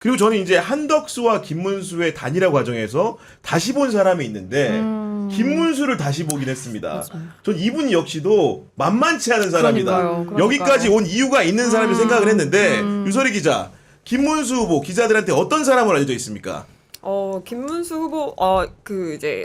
그리고 저는 이제 한덕수와 김문수의 단일화 과정에서 다시 본 사람이 있는데 김문수를 다시 보긴 했습니다. 전 이분 역시도 만만치 않은 사람이다. 그러니까요. 여기까지 온 이유가 있는 사람이 생각을 했는데 유설희 기자, 김문수 후보 기자들한테 어떤 사람으로 알려져 있습니까? 김문수 후보, 이제,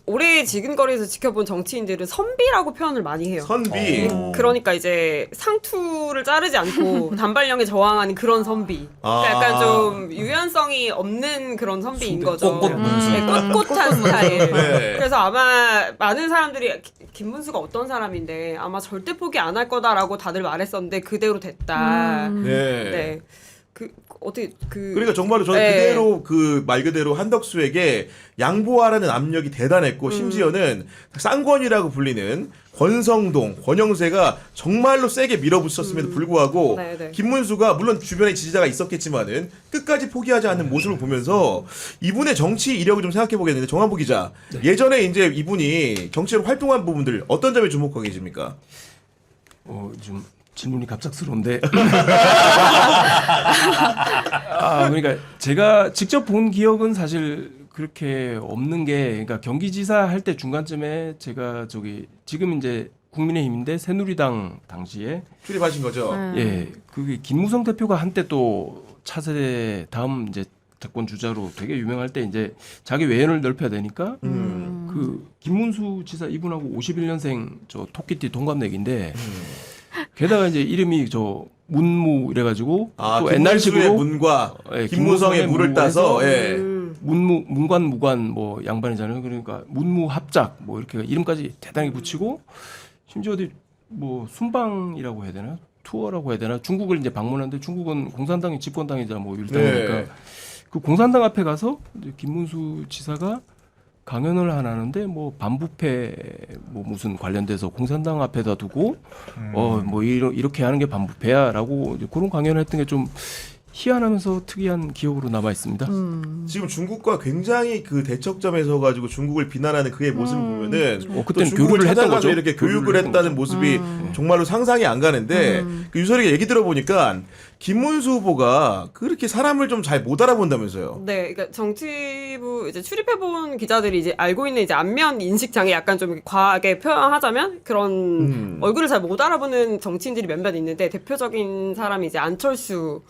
올해 지근거리에서 지켜본 정치인들은 선비라고 표현을 많이 해요. 선비. 그러니까 이제 상투를 자르지 않고 단발령에 저항하는 그런 선비. 그러니까 약간 좀 유연성이 없는 그런 선비인 거죠. 네, 꼿꼿한 스타일. 네. 그래서 아마 많은 사람들이 김문수가 어떤 사람인데 아마 절대 포기 안 할 거다라고 다들 말했었는데 그대로 됐다. 네. 네. 그러니까 정말로 저는 네. 그대로 그 말 그대로 한덕수에게 양보하라는 압력이 대단했고 심지어는 쌍권이라고 불리는 권성동, 권영세가 정말로 세게 밀어붙였음에도 불구하고 네, 네. 김문수가 물론 주변에 지지자가 있었겠지만은 끝까지 포기하지 않는 모습을 보면서 이분의 정치 이력을 좀 생각해 보겠는데 정한보 기자, 예전에 이제 이분이 정치로 활동한 부분들 어떤 점에 주목하고 계십니까? 좀 질문이 갑작스러운데. 그러니까 제가 직접 본 기억은 사실 그렇게 없는 게, 그러니까 경기지사 할 때 중간쯤에 제가 지금 이제 국민의힘인데 새누리당 당시에 출입하신 거죠? 예, 그게 김무성 대표가 한때 또 차세대 다음 이제 대권 주자로 되게 유명할 때 이제 자기 외연을 넓혀야 되니까 그 김문수 지사 이분하고 51년생 저 토끼띠 동갑내기인데 게다가 이제 이름이 저 문무 이래가지고 또 김문수의 옛날식으로 문과 예, 김무성의 무를 따서 예. 문관 무관 뭐 양반이잖아요. 그러니까 문무 합작 뭐 이렇게 이름까지 대단히 붙이고 심지어 어디 뭐 순방이라고 해야 되나 투어라고 해야 되나 중국을 이제 방문하는데 중국은 공산당이 집권당이자 뭐 이러다 보니까 그 공산당 앞에 가서 이제 김문수 지사가 강연을 하는데 뭐 반부패 뭐 무슨 관련돼서 공산당 앞에다 두고 뭐 이렇게 하는 게 반부패야라고 이제 그런 강연을 했던 게 좀 희한하면서 특이한 기억으로 남아 있습니다. 지금 중국과 굉장히 그 대척점에 서 가지고 중국을 비난하는 그의 모습을 보면은 그때는 또 중국을 교류를 했던 찾아가서 거죠. 이렇게 교육을 교류를 했다는 했던 모습이 정말로 상상이 안 가는데 그 유설이가 얘기 들어보니까 김문수 후보가 그렇게 사람을 좀 잘 못 알아본다면서요. 네, 그러니까 정치부 이제 출입해본 기자들이 이제 알고 있는 이제 안면 인식 장애 약간 좀 과하게 표현하자면 그런 얼굴을 잘 못 알아보는 정치인들이 몇몇 있는데 대표적인 사람이 이제 안철수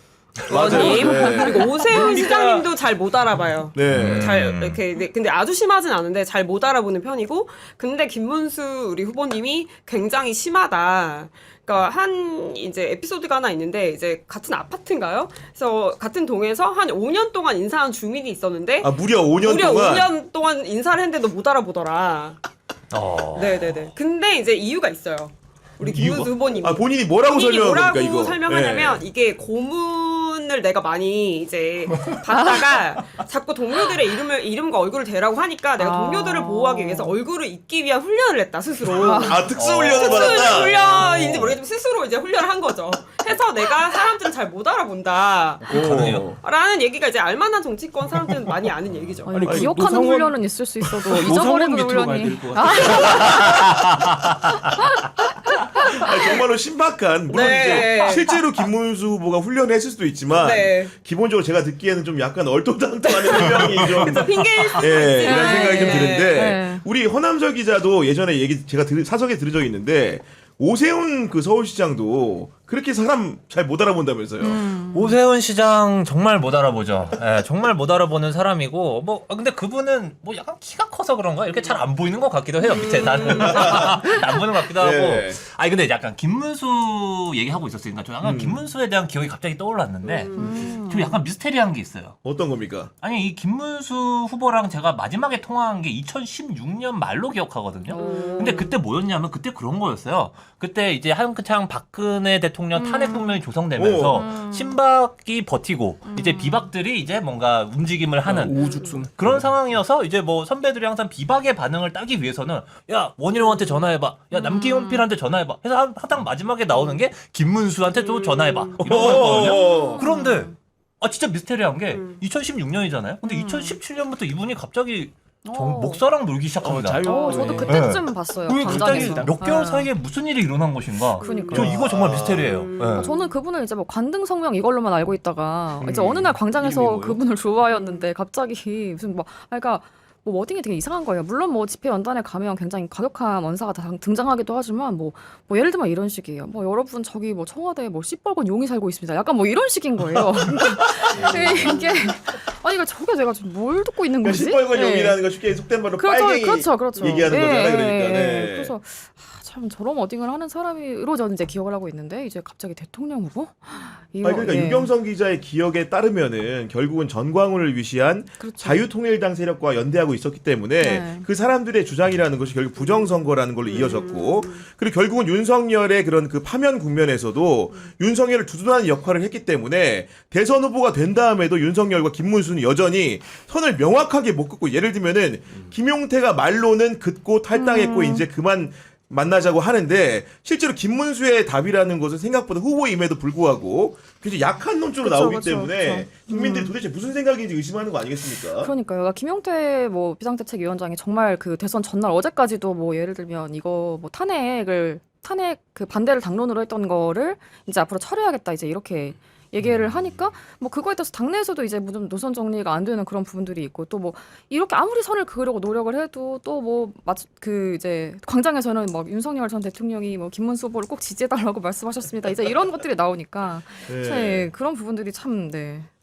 의원님 네. 그리고 오세훈 시장님도 잘 못 알아봐요. 네. 잘 이렇게 근데 아주 심하진 않은데 잘 못 알아보는 편이고 근데 김문수 우리 후보님이 굉장히 심하다. 그러니까 한 이제 에피소드가 하나 있는데 이제 같은 아파트인가요? 그래서 같은 동에서 한 5년 동안 인사한 주민이 있었는데 무려 5년 무려 동안 5년 동안 인사를 했는데도 못 알아보더라. 네네네. 근데 이제 이유가 있어요. 우리 김문수 이유가? 후보님이 본인이 뭐라고 설명합니까 이거? 설명하냐면 이게 고문을 내가 많이 이제 받다가 자꾸 동료들의 이름과 얼굴을 대라고 하니까 내가 동료들을 보호하기 위해서 얼굴을 잊기 위한 훈련을 했다 스스로. 특수 훈련을 특수 받았다. 훈련인지 모르겠지만 스스로 이제 훈련을 한 거죠. 해서 내가 사람들을 잘 못 알아본다. 라는 얘기가 이제 알만한 정치권 사람들은 많이 아는 얘기죠. 아니, 아니, 기억하는 노상원- 훈련은 있을 수 있어도 노상원 잊어버리는 밑으로 가야 훈련이 될 것 같아요. 정말로 신박한 물론 네. 이제 실제로 김문수 후보가 훈련했을 수도 있지만 네. 기본적으로 제가 듣기에는 좀 약간 얼토당토하는 훈련이 좀 핑계일 수도 예, 있지만. 이런 생각이 좀 네. 드는데 네. 우리 허남절 기자도 예전에 제가 사석에 들은 적이 있는데 오세훈 그 서울시장도 그렇게 사람 잘 못 알아본다면서요. 오세훈 시장 정말 못 알아보죠. 예, 정말 못 알아보는 사람이고 근데 그분은 뭐 약간 키가 커서 그런가 이렇게 잘 안 보이는 것 같기도 해요. 밑에 나는 안 보는 것 같기도 하고. 네. 아니 근데 약간 김문수 얘기하고 있었으니까 저 약간 김문수에 대한 기억이 갑자기 떠올랐는데 좀 약간 미스테리한 게 있어요. 어떤 겁니까? 아니 이 김문수 후보랑 제가 마지막에 통화한 게 2016년 말로 기억하거든요. 근데 그때 뭐였냐면 그때 그런 거였어요. 그때 이제 한창 박근혜 대통령 탄핵 국면이 조성되면서 친박이 버티고 이제 비박들이 이제 뭔가 움직임을 하는 우죽순 그런 상황이어서 이제 뭐 선배들이 항상 비박의 반응을 따기 위해서는 야 원희룡한테 전화해봐, 야 남기훈필한테 전화해봐 해서 항상 마지막에 나오는 게 김문수한테 또 전화해봐 이런 거였거든요. 그런데 진짜 미스테리한 게 2016년이잖아요. 근데 2017년부터 이분이 갑자기 목사랑 놀기 시작합니다. 자유. 저도 그때쯤 봤어요. 그게 갑자기 광장에서. 몇 개월 네. 사이에 무슨 일이 일어난 것인가? 그러니까요. 저 이거 정말 미스테리예요. 네. 저는 그분을 이제 뭐 관등 성명 이걸로만 알고 있다가 이제 어느 날 이름이 광장에서 뭐예요? 그분을 좋아하였는데 갑자기 무슨 뭐 그러니까 뭐 워딩이 되게 이상한 거예요. 물론 뭐 집회 연단에 가면 굉장히 과격한 원사가 등장하기도 하지만 뭐 예를 들면 이런 식이에요. 뭐 여러분 저기 뭐 청와대에 뭐 시뻘건 용이 살고 있습니다. 약간 뭐 이런 식인 거예요. 이게 아니 그러니까 저게 내가 지금 뭘 듣고 있는 그러니까 거지? 시뻘건 네. 용이라는 거 쉽게 속된 말로 그렇죠, 빨갱이 그렇죠. 얘기하는 거잖아요. 그러니까. 네. 그래서 참 저런 워딩을 하는 사람으로 저는 이제 기억을 하고 있는데 이제 갑자기 대통령 후보? 이거, 아니, 그러니까 예. 유경선 기자의 기억에 따르면은 결국은 전광훈을 위시한 그렇죠. 자유통일당 세력과 연대하고 있었기 때문에 네. 그 사람들의 주장이라는 것이 결국 부정선거라는 걸로 이어졌고 그리고 결국은 윤석열의 그런 그 파면 국면에서도 윤석열을 두둔하는 역할을 했기 때문에 대선 후보가 된 다음에도 윤석열과 김문수는 여전히 선을 명확하게 못 긋고 예를 들면은 김용태가 말로는 긋고 탈당했고 이제 그만 만나자고 하는데 실제로 김문수의 답이라는 것은 생각보다 후보임에도 불구하고 굉장히 약한 논조로 그쵸, 나오기 그쵸, 때문에 그쵸. 국민들이 도대체 무슨 생각인지 의심하는 거 아니겠습니까? 그러니까요. 그러니까 김용태 뭐 비상대책위원장이 정말 그 대선 전날 어제까지도 뭐 예를 들면 이거 뭐 탄핵 그 반대를 당론으로 했던 거를 이제 앞으로 철회하겠다 이제 이렇게 얘기를 하니까 뭐 그거에 따라서 당내에서도 이제 좀 노선 정리가 안 되는 그런 부분들이 있고 또 뭐 이렇게 아무리 선을 그으려고 노력을 해도 또 뭐 그 이제 광장에서는 막 윤석열 전 대통령이 뭐 김문수 후보를 꼭 지지해달라고 말씀하셨습니다. 이제 이런 것들이 나오니까 네, 그런 부분들이 참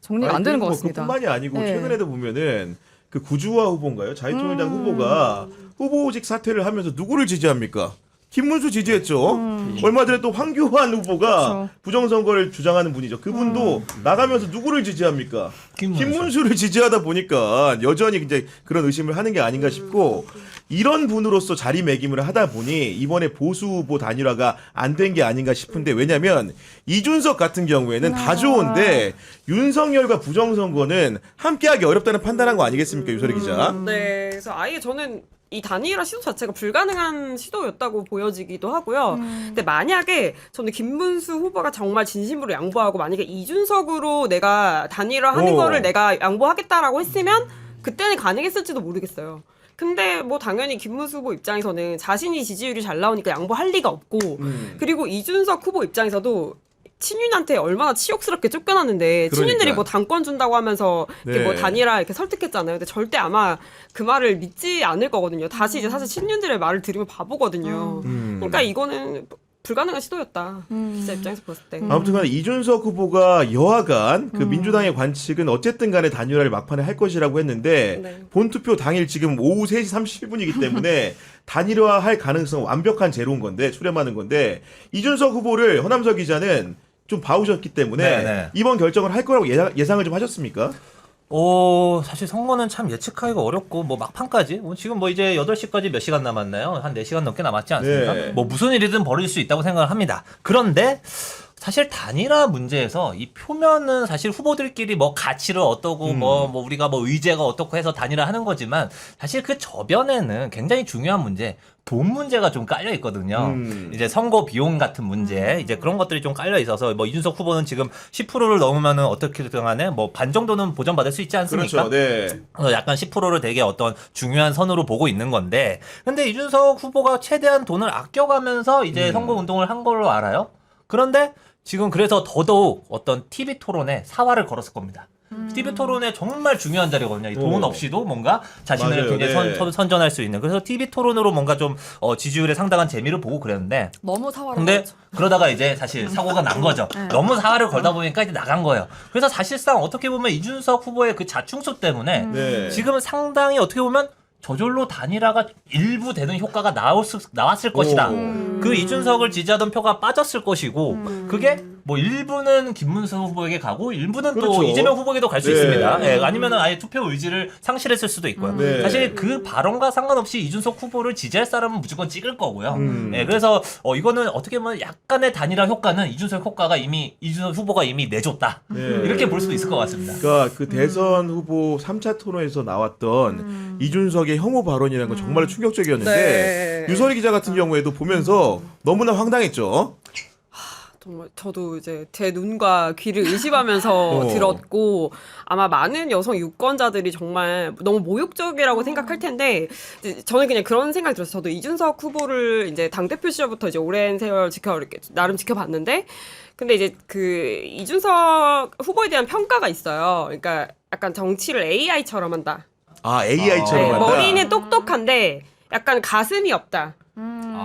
정리가 안 되는 것 같습니다. 그뿐만이 아니고 네. 최근에도 보면은 그 구주화 후보인가요? 자유통일당 후보가 후보직 사퇴를 하면서 누구를 지지합니까? 김문수 지지했죠. 얼마 전에 또 황교안 후보가 그렇죠. 부정선거를 주장하는 분이죠. 그분도 나가면서 누구를 지지합니까? 김문수를 지지하다 보니까 여전히 이제 그런 의심을 하는 게 아닌가 싶고 이런 분으로서 자리매김을 하다 보니 이번에 보수 후보 단일화가 안 된 게 아닌가 싶은데 왜냐면 이준석 같은 경우에는 다 좋은데 윤석열과 부정선거는 함께하기 어렵다는 판단한 거 아니겠습니까, 유설희 기자? 네, 그래서 아예 저는 이 단일화 시도 자체가 불가능한 시도였다고 보여지기도 하고요. 근데 만약에 저는 김문수 후보가 정말 진심으로 양보하고 만약에 이준석으로 내가 단일화하는 오. 거를 내가 양보하겠다라고 했으면 그때는 가능했을지도 모르겠어요. 근데 뭐 당연히 김문수 후보 입장에서는 자신이 지지율이 잘 나오니까 양보할 리가 없고 그리고 이준석 후보 입장에서도 친윤한테 얼마나 치욕스럽게 쫓겨났는데 친윤들이 그러니까. 뭐 당권 준다고 하면서 이렇게 네. 뭐 단일화 이렇게 설득했잖아요. 근데 절대 아마 그 말을 믿지 않을 거거든요. 다시 이제 사실 친윤들의 말을 들으면 바보거든요. 그러니까 이거는 불가능한 시도였다. 기자 입장에서 봤을 때. 아무튼간에 이준석 후보가 여하간 그 민주당의 관측은 어쨌든 간에 단일화를 막판에 할 것이라고 했는데 네. 본투표 당일 지금 오후 3시 37분이기 때문에 단일화할 가능성은 완벽한 제로인 건데 수렴하는 건데 이준석 후보를 허남서 기자는 좀 봐오셨기 때문에 네네. 이번 결정을 할 거라고 예상을 좀 하셨습니까? 사실 선거는 참 예측하기가 어렵고 뭐 막판까지 지금 뭐 이제 8시까지 몇 시간 남았나요? 한 4시간 넘게 남았지 않습니까? 네. 뭐 무슨 일이든 벌일 수 있다고 생각을 합니다. 그런데 사실 단일화 문제에서 이 표면은 사실 후보들끼리 뭐 가치를 어떠고 뭐 우리가 뭐 의제가 어떻고 해서 단일화 하는 거지만 사실 그 저변에는 굉장히 중요한 문제 돈 문제가 좀 깔려 있거든요. 이제 선거 비용 같은 문제, 이제 그런 것들이 좀 깔려 있어서 뭐 이준석 후보는 지금 10%를 넘으면은 어떻게든 간에 뭐 반 정도는 보전받을 수 있지 않습니까? 그렇죠. 네. 약간 10%를 되게 어떤 중요한 선으로 보고 있는 건데, 근데 이준석 후보가 최대한 돈을 아껴가면서 이제 선거 운동을 한 걸로 알아요. 그런데 지금 그래서 더더욱 어떤 TV 토론에 사활을 걸었을 겁니다. TV 토론에 정말 중요한 자리거든요. 이 돈 없이도 뭔가 자신을 맞아요. 굉장히 네. 선전할 수 있는. 그래서 TV 토론으로 뭔가 좀 지지율에 상당한 재미를 보고 그랬는데, 너무 사활을 근데 걸었죠. 그러다가 이제 사실 사고가 난 거죠. 너무 사활을 걸다 보니까 이제 나간 거예요. 그래서 사실상 어떻게 보면 이준석 후보의 그 자충수 때문에 네. 지금 상당히 어떻게 보면 저절로 단일화가 일부 되는 효과가 나왔을 것이다. 그 이준석을 지지하던 표가 빠졌을 것이고 그게 뭐 일부는 김문수 후보에게 가고 일부는 그렇죠. 또 이재명 후보에게도 갈 수 네. 있습니다. 예, 아니면은 아예 투표 의지를 상실했을 수도 있고요. 네. 사실 그 발언과 상관없이 이준석 후보를 지지할 사람은 무조건 찍을 거고요. 예, 그래서 이거는 어떻게 보면 약간의 단일화 효과는 이준석 후보가 이미 내줬다. 네. 이렇게 볼 수도 있을 것 같습니다. 그러니까 그 대선 후보 3차 토론에서 나왔던 이준석의 혐오 발언이라는 건 정말 충격적이었는데 네. 유설희 기자 같은 경우에도 보면서 너무나 황당했죠. 정말 저도 이제 제 눈과 귀를 의심하면서 어. 들었고 아마 많은 여성 유권자들이 정말 너무 모욕적이라고 생각할 텐데 이제 저는 그냥 그런 생각이 들었어요. 저도 이준석 후보를 이제 당대표 시절부터 이제 오랜 세월 이렇게 나름 지켜봤는데 근데 이제 그 이준석 후보에 대한 평가가 있어요. 그러니까 약간 정치를 AI처럼 한다. 아 AI처럼 네, 한다. 머리는 똑똑한데 약간 가슴이 없다.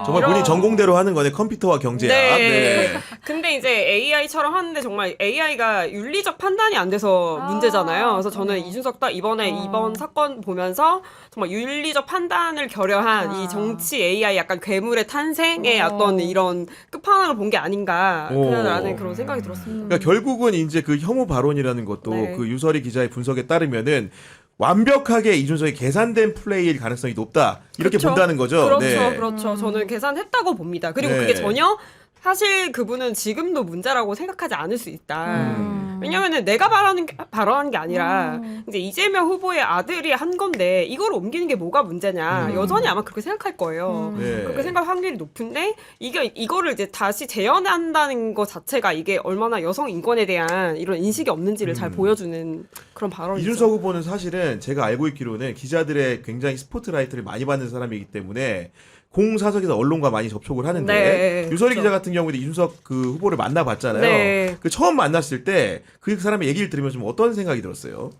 정말 본인 전공대로 하는 거네. 컴퓨터와 경제학. 네. 네. 근데 이제 AI처럼 하는데 정말 AI가 윤리적 판단이 안 돼서 문제잖아요. 그래서 저는 이준석 딱 이번에 이번 사건 보면서 정말 윤리적 판단을 결여한 이 정치 AI 약간 괴물의 탄생의 어떤 이런 끝판왕을 본 게 아닌가라는 그런 생각이 들었습니다. 그러니까 결국은 이제 그 혐오 발언이라는 것도 네. 그 유설이 기자의 분석에 따르면은 완벽하게 이준석이 계산된 플레이일 가능성이 높다 이렇게 그렇죠. 본다는 거죠. 그렇죠, 네. 그렇죠. 저는 계산했다고 봅니다. 그리고 네. 그게 전혀 사실 그분은 지금도 문제라고 생각하지 않을 수 있다. 왜냐면은 내가 발언한 게 아니라 이제 이재명 후보의 아들이 한 건데 이걸 옮기는 게 뭐가 문제냐. 여전히 아마 그렇게 생각할 거예요. 네. 그렇게 생각할 확률이 높은데 이거를 이제 다시 재현한다는 것 자체가 이게 얼마나 여성 인권에 대한 이런 인식이 없는지를 잘 보여주는 그런 발언이죠. 이준석 후보는 사실은 제가 알고 있기로는 기자들의 굉장히 스포트라이트를 많이 받는 사람이기 때문에 공사석에서 언론과 많이 접촉을 하는데 네, 유설이 그렇죠. 기자 같은 경우도 이준석 그 후보를 만나봤잖아요. 네. 그 처음 만났을 때 그 사람의 얘기를 들으면 좀 어떤 생각이 들었어요?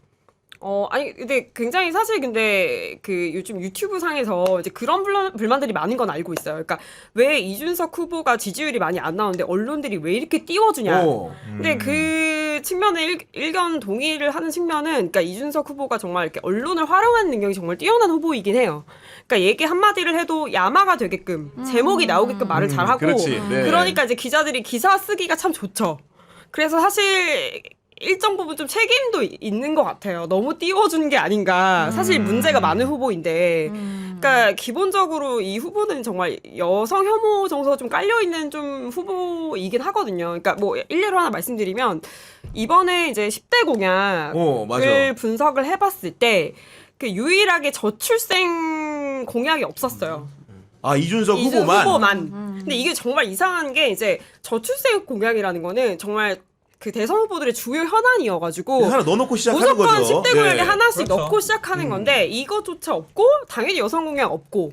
아니, 근데 굉장히 사실 근데 그 요즘 유튜브 상에서 이제 그런 불만들이 많은 건 알고 있어요. 그러니까 왜 이준석 후보가 지지율이 많이 안 나오는데 언론들이 왜 이렇게 띄워주냐. 근데 그 측면에 의견 동의를 하는 측면은 그러니까 이준석 후보가 정말 이렇게 언론을 활용하는 능력이 정말 뛰어난 후보이긴 해요. 그러니까 얘기 한마디를 해도 야마가 되게끔 제목이 나오게끔 말을 잘하고 그렇지. 네. 그러니까 이제 기자들이 기사 쓰기가 참 좋죠. 그래서 사실 일정 부분 좀 책임도 있는 것 같아요. 너무 띄워준 게 아닌가. 사실 문제가 많은 후보인데, 그러니까 기본적으로 이 후보는 정말 여성 혐오 정서가 좀 깔려 있는 좀 후보이긴 하거든요. 그러니까 뭐 일례로 하나 말씀드리면 이번에 이제 10대 공약을 맞아. 분석을 해봤을 때. 그 유일하게 저출생 공약이 없었어요. 아 이준석 이준석 후보만. 후보만. 근데 이게 정말 이상한 게 이제 저출생 공약이라는 거는 정말 그 대선 후보들의 주요 현안이어가지고 하나 넣어놓고 시작하는 무조건 거죠. 10대 공약에 네. 하나씩 그렇죠. 넣고 시작하는 건데 이것조차 없고 당연히 여성 공약 없고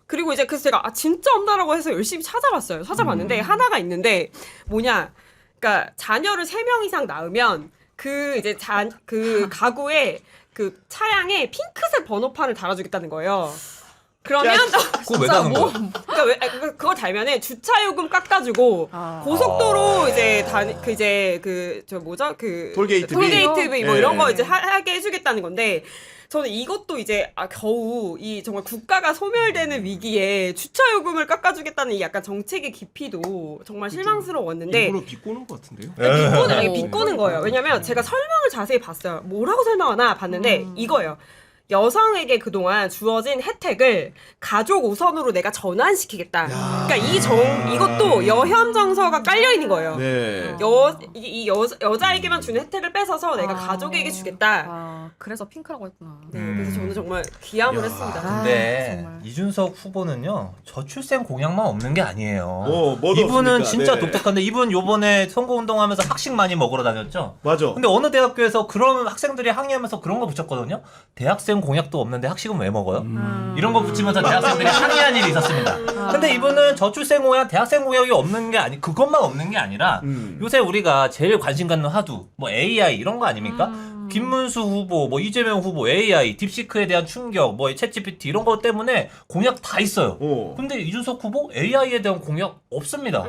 그리고 이제 그래서 제가 진짜 없나라고 해서 열심히 찾아봤어요. 찾아봤는데 하나가 있는데 뭐냐 그러니까 자녀를 3명 이상 낳으면 그 이제 그 가구에 그 차량에 핑크색 번호판을 달아주겠다는 거예요. 그러면 그거 왜 다는 거야? 그러니까 그걸 달면은 주차요금 깎아주고 고속도로 이제 저 뭐죠 그 톨게이트비. 톨게이트비 뭐 예. 이런 거 이제 하게 해주겠다는 건데 저는 이것도 이제 겨우 이 정말 국가가 소멸되는 위기에 주차요금을 깎아주겠다는 이 약간 정책의 깊이도 정말 실망스러웠는데 일부러 비꼬는 것 같은데요. 비꼬는 거예요. 왜냐면 제가 설명을 자세히 봤어요. 뭐라고 설명하나 봤는데 이거예요. 여성에게 그동안 주어진 혜택을 가족 우선으로 내가 전환시키겠다. 그러니까 이것도 여혐 정서가 깔려 있는 거예요. 네. 여자에게만 주는 혜택을 뺏어서 내가 가족에게 주겠다. 아, 그래서 핑크라고 했구나. 네, 그래서 저는 정말 기함을 했습니다. 근데 정말. 이준석 후보는요 저출생 공약만 없는 게 아니에요. 뭐도 이분은 없습니까? 진짜 네. 독특한데 이분 요번에 선거운동하면서 학식 많이 먹으러 다녔죠. 맞아. 근데 어느 대학교에서 그런 학생들이 항의하면서 그런 거 붙였거든요. 대학생 공약도 없는데 학식은 왜 먹어요? 이런 거 붙이면서 대학생들이 항의한 일이 있었습니다. 근데 이분은 저출생 공약, 대학생 공약이 없는 게 그것만 없는 게 아니라 요새 우리가 제일 관심 갖는 화두 뭐 AI 이런 거 아닙니까? 김문수 후보, 뭐 이재명 후보, AI, 딥시크에 대한 충격, 뭐 챗GPT 이런 거 때문에 공약 다 있어요. 근데 이준석 후보 AI에 대한 공약 없습니다.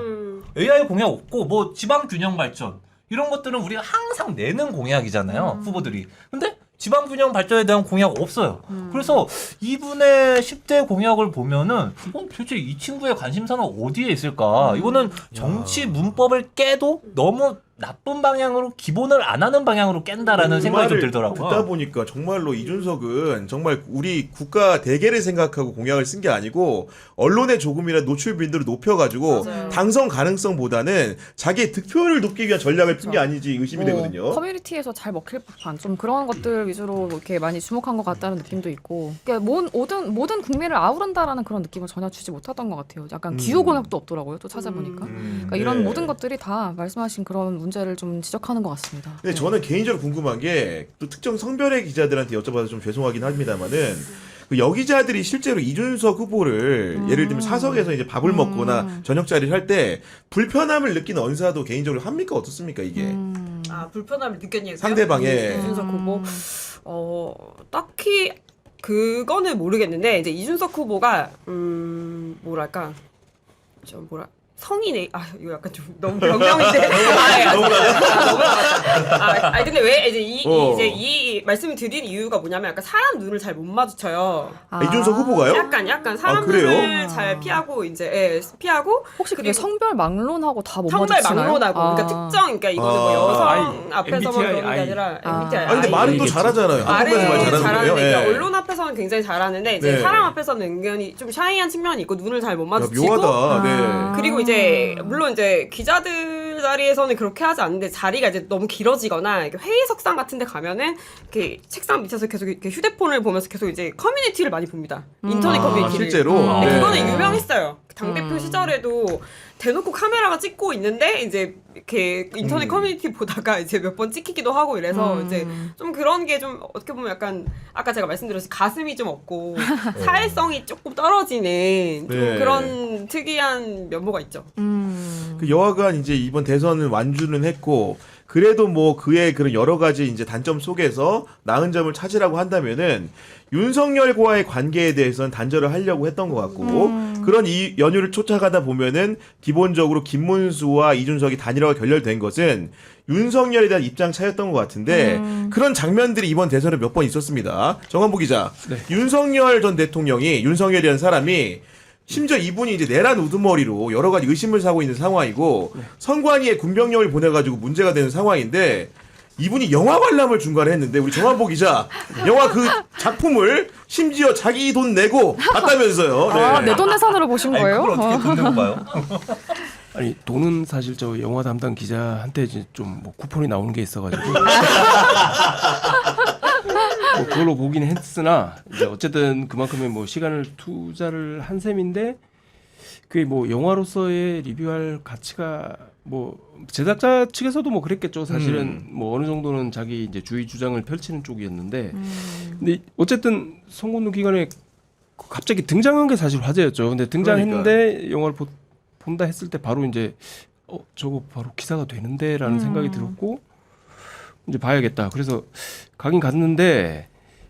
AI 공약 없고 뭐 지방 균형 발전 이런 것들은 우리가 항상 내는 공약이잖아요. 후보들이. 근데 지방 균형 발전에 대한 공약 없어요. 그래서 이분의 10대 공약을 보면은 도대체 이 친구의 관심사는 어디에 있을까? 이거는 정치 문법을 깨도 너무 나쁜 방향으로 기본을 안 하는 방향으로 깬다라는 생각이 좀 들더라고요. 듣다 보니까 정말로 이준석은 정말 우리 국가 대계를 생각하고 공약을 쓴 게 아니고 언론의 조금이라도 노출 빈도를 높여가지고 맞아요. 당선 가능성보다는 자기의 득표율을 높이기 위한 전략을 핀 게 아닌지 의심이 되거든요. 커뮤니티에서 잘 먹힐 법한 좀 그런 것들 위주로 이렇게 많이 주목한 것 같다는 느낌도 있고, 그러니까 모든 국민을 아우른다라는 그런 느낌을 전혀 주지 못했던 것 같아요. 약간 기후 공약도 없더라고요. 또 찾아보니까. 그러니까 이런 네. 모든 것들이 다 말씀하신 그런 문제를 좀 지적하는 것 같습니다. 근데 저는 개인적으로 궁금한 게 또 특정 성별의 기자들한테 여쭤봐서 좀 죄송하긴 합니다만은 그 여기자들이 실제로 이준석 후보를 예를 들면 사석에서 이제 밥을 먹거나 저녁 자리를 할 때 불편함을 느끼는 언사도 개인적으로 합니까 어떻습니까 이게 아, 불편함을 느꼈냐고요? 상대방의 이준석 후보 딱히 그거는 모르겠는데 이제 이준석 후보가 뭐랄까 좀 성인의 이거 약간 좀 너무 변명인데 아니 근데 왜 이제 이 말씀을 드린 이유가 뭐냐면 약간 사람 눈을 잘 못 마주쳐요. 이준석 후보가요? 약간 사람 그래요? 눈을 잘 피하고 이제 피하고 혹시 그게 그리고 성별 막론하고 다 못 성별 마주치나요? 막론하고 그러니까 특정 그러니까 이거는 뭐 여성 앞에서만 MBTI 그런 게 아니라 MBTI. 아니 근데 말은 또 잘하잖아요. 말을 한국에서 말 잘하는 잘하는데 거예요. 그러니까 예. 언론 앞에서는 굉장히 잘하는데 이제 네. 사람 앞에서는 은근히 좀 샤이한 측면이 있고 눈을 잘 못 야, 마주치고 묘하다. 네. 그리고 이제 물론 이제 기자들 자리에서는 그렇게 하지 않는데 자리가 이제 너무 길어지거나 이렇게 회의석상 같은데 가면은 이렇게 책상 밑에서 계속 이렇게 휴대폰을 보면서 계속 이제 커뮤니티를 많이 봅니다. 인터넷 커뮤니티를. 실제로? 근데 네. 그거는 유명했어요. 당대표 시절에도 대놓고 카메라가 찍고 있는데 이제 이렇게 인터넷 커뮤니티 보다가 이제 몇 번 찍히기도 하고 이래서 이제 좀 그런 게 좀 어떻게 보면 약간 아까 제가 말씀드렸듯이 가슴이 좀 없고 사회성이 조금 떨어지는 좀 네. 그런 특이한 면모가 있죠. 그 여하간 이제 이번 대선은 완주는 했고 그래도 뭐 그의 그런 여러 가지 이제 단점 속에서 나은 점을 찾으라고 한다면은 윤석열과의 관계에 대해서는 단절을 하려고 했던 것 같고 그런 이 연유를 쫓아가다 보면은 기본적으로 김문수와 이준석이 단일화가 결렬된 것은 윤석열에 대한 입장 차였던 것 같은데 그런 장면들이 이번 대선에 몇 번 있었습니다. 정한보 기자, 네. 윤석열 전 대통령이 윤석열이라는 사람이 심지어 이분이 이제 내란 우두머리로 여러 가지 의심을 사고 있는 상황이고 선관위에 군병력을 보내가지고 문제가 되는 상황인데 이분이 영화 관람을 중간에 했는데 우리 정한보 기자 영화 그 작품을 심지어 자기 돈 내고 봤다면서요. 네. 내돈내산으로 보신 아니, 거예요? 그걸 어떻게 돈 내고 봐요? 아니 돈은 사실 저 영화 담당 기자한테 이제 좀 뭐 쿠폰이 나오는 게 있어가지고 뭐 그걸로 보긴 했으나 이제 어쨌든 그만큼의 뭐 시간을 투자를 한 셈인데 그게 뭐 영화로서의 리뷰할 가치가 뭐 제작자 측에서도 뭐 그랬겠죠. 사실은 뭐 어느 정도는 자기 이제 주의 주장을 펼치는 쪽이었는데 근데 어쨌든 선거운동 기간에 갑자기 등장한 게 사실 화제였죠. 근데 등장했는데 영화를 본다 했을 때 바로 이제 저거 바로 기사가 되는데라는 생각이 들었고 이제 봐야겠다. 그래서 가긴 갔는데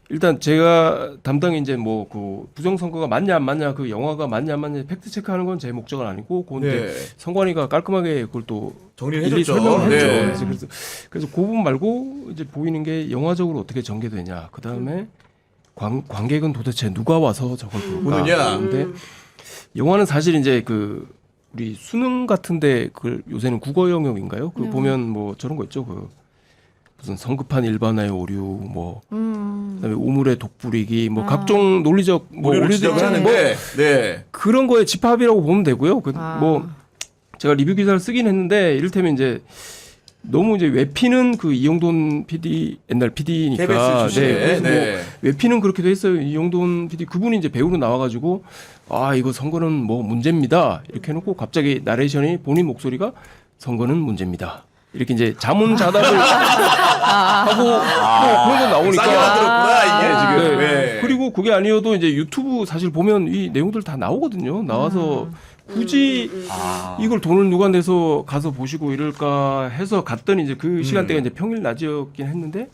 일단 제가 담당이 이제 뭐 그 부정선거가 맞냐 안 맞냐 그 영화가 맞냐 안 맞냐 팩트 체크하는 건 제 목적은 아니고 그건데 네. 선관위가 깔끔하게 그걸 또 정리를 일일이 해줬죠. 설명을 했죠. 네. 그래서 그 부분 말고 이제 보이는 게 영화적으로 어떻게 전개되냐. 그 다음에 관객은 도대체 누가 와서 저걸 볼까. 보느냐. 근데 영화는 사실 이제 그 우리 수능 같은데 그 요새는 국어 영역인가요? 그 보면 뭐 저런 거 있죠. 그 무슨 성급한 일반화의 오류, 뭐 그다음에 우물의 독부리기, 뭐 각종 논리적 뭐 오류를 오류들이 지적을 있잖아요. 하는데 네. 그런 거에 집합이라고 보면 되고요. 뭐 제가 리뷰 기사를 쓰긴 했는데 이를테면 이제 너무 이제 외피는 그 이용돈 PD 옛날 PD니까 KBS 출신의, 그래서 네. 뭐 외피는 그렇게 돼 있어요. 이용돈 PD 그분이 이제 배우로 나와가지고 이거 선거는 뭐 문제입니다 이렇게 해놓고 갑자기 나레이션이 본인 목소리가 선거는 문제입니다. 이렇게 이제 자문자답을 하고 뭐 그런 거 나오니까 싸게 만들었구나 이게 지금. 네. 네. 그리고 그게 아니어도 이제 유튜브 사실 보면 이 내용들 다 나오거든요. 나와서 굳이 이걸 돈을 누가 내서 가서 보시고 이럴까 해서 갔더니 이제 그 시간대가 이제 평일 낮이었긴 했는데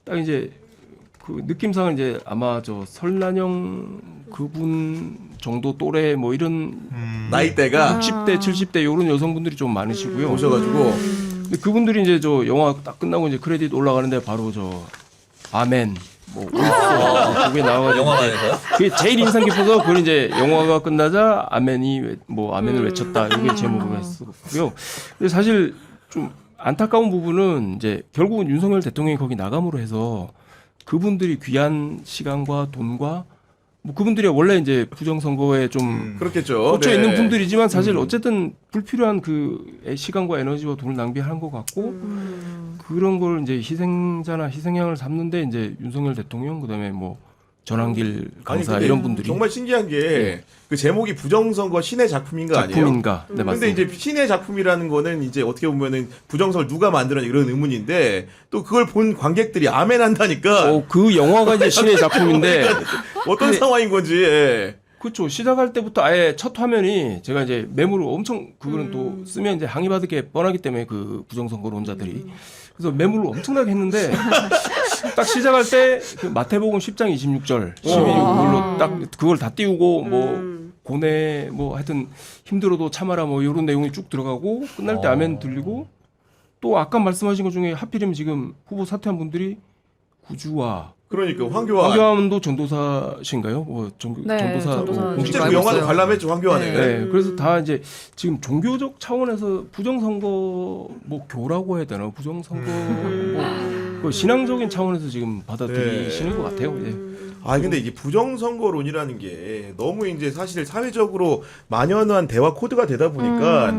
딱 이제 그 느낌상은 이제 아마 저 설난영 그분 정도 또래 뭐 이런 나이대가 60대 70대 이런 여성분들이 좀 많으시고요. 오셔가지고 근데 그분들이 이제 저 영화 딱 끝나고 이제 크레딧 올라가는데 바로 저 아멘 뭐 그게 나와가지고 영화관에서요? 그게 제일 인상 깊어서 그걸 이제 영화가 끝나자 아멘이 뭐 아멘을 외쳤다 이게 제목으로 했었고요. 근데 사실 좀 안타까운 부분은 이제 결국은 윤석열 대통령이 거기 나감으로 해서 그분들이 귀한 시간과 돈과 뭐 그분들이 원래 이제 부정선거에 좀 그렇겠죠. 꽂혀 네. 있는 분들이지만 사실 어쨌든 불필요한 그 시간과 에너지와 돈을 낭비한 것 같고 그런 걸 이제 희생자나 희생양을 삼는데 이제 윤석열 대통령 그다음에 뭐 전환길 강사 근데 이런 분들이 정말 신기한 게 그 제목이 부정선거 신의 작품인가 아니에요? 작품인가? 네, 근데 맞습니다. 이제 신의 작품이라는 거는 이제 어떻게 보면은 부정선거를 누가 만들었냐 이런 의문인데 또 그걸 본 관객들이 아멘한다니까 그 영화가 이제 신의 작품인데 어떤 상황인 건지. 예. 그렇죠. 시작할 때부터 아예 첫 화면이 제가 이제 메모를 엄청 그거는 또 쓰면 이제 항의받을 게 뻔하기 때문에 그 부정선거론자들이 그래서 메모를 엄청나게 했는데 딱 시작할 때 그 마태복음 10장 26절 12절로 딱 그걸 다 띄우고 뭐 고뇌 뭐 하여튼 힘들어도 참아라 뭐 이런 내용이 쭉 들어가고 끝날 때 아멘 들리고 또 아까 말씀하신 것 중에 하필이면 지금 후보 사퇴한 분들이 구주와 그러니까 황교안 황교안도 전도사신가요? 뭐 네, 전도사 전도사 공식 실제 알고 그 영화도 있어요. 관람했죠 황교안에. 네. 네, 그래서 다 이제 지금 종교적 차원에서 부정선거 뭐 교라고 해야 되나 부정선거 뭐 신앙적인 차원에서 지금 받아들이시는 것 같아요. 예. 아 근데 이게 부정선거론이라는 게 너무 이제 사실 사회적으로 만연한 대화 코드가 되다 보니까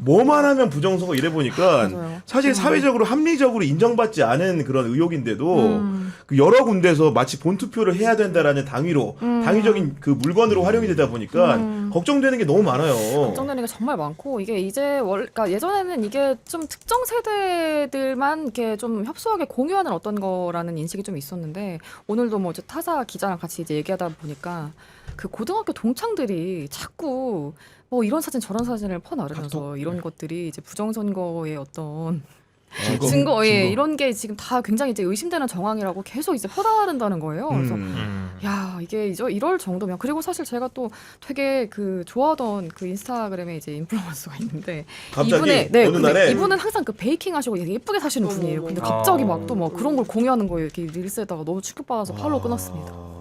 뭐만 하면 부정선거 이래 보니까 맞아요. 사실 사회적으로 합리적으로 인정받지 않은 그런 의혹인데도 그 여러 군데서 마치 본투표를 해야 된다라는 당위적인 그 물건으로 활용이 되다 보니까 걱정되는 게 너무 많아요. 걱정되는 게 정말 많고 이게 이제 그러니까 예전에는 이게 좀 특정 세대들만 이렇게 좀 협소하게 공유하는 어떤 거라는 인식이 좀 있었는데 오늘도 뭐 이제 타사 기자랑 같이 이제 얘기하다 보니까 그 고등학교 동창들이 자꾸 뭐 이런 사진 저런 사진을 퍼나르면서 이런 것들이 이제 부정선거의 어떤 증거, 예, 이런 게 지금 다 굉장히 이제 의심되는 정황이라고 계속 이제 퍼나른다는 거예요. 그래서 야 이게 이제 이럴 정도면 그리고 사실 제가 또 되게 그 좋아하던 그 인스타그램에 이제 인플루언서가 있는데 갑자기 어느 근데 날에 이분은 항상 그 베이킹 하시고 되게 예쁘게 사시는 분이에요. 근데 갑자기 막 또 뭐 그런 걸 공유하는 거예요. 이렇게 릴스에다가 너무 충격받아서 팔로우 끊었습니다.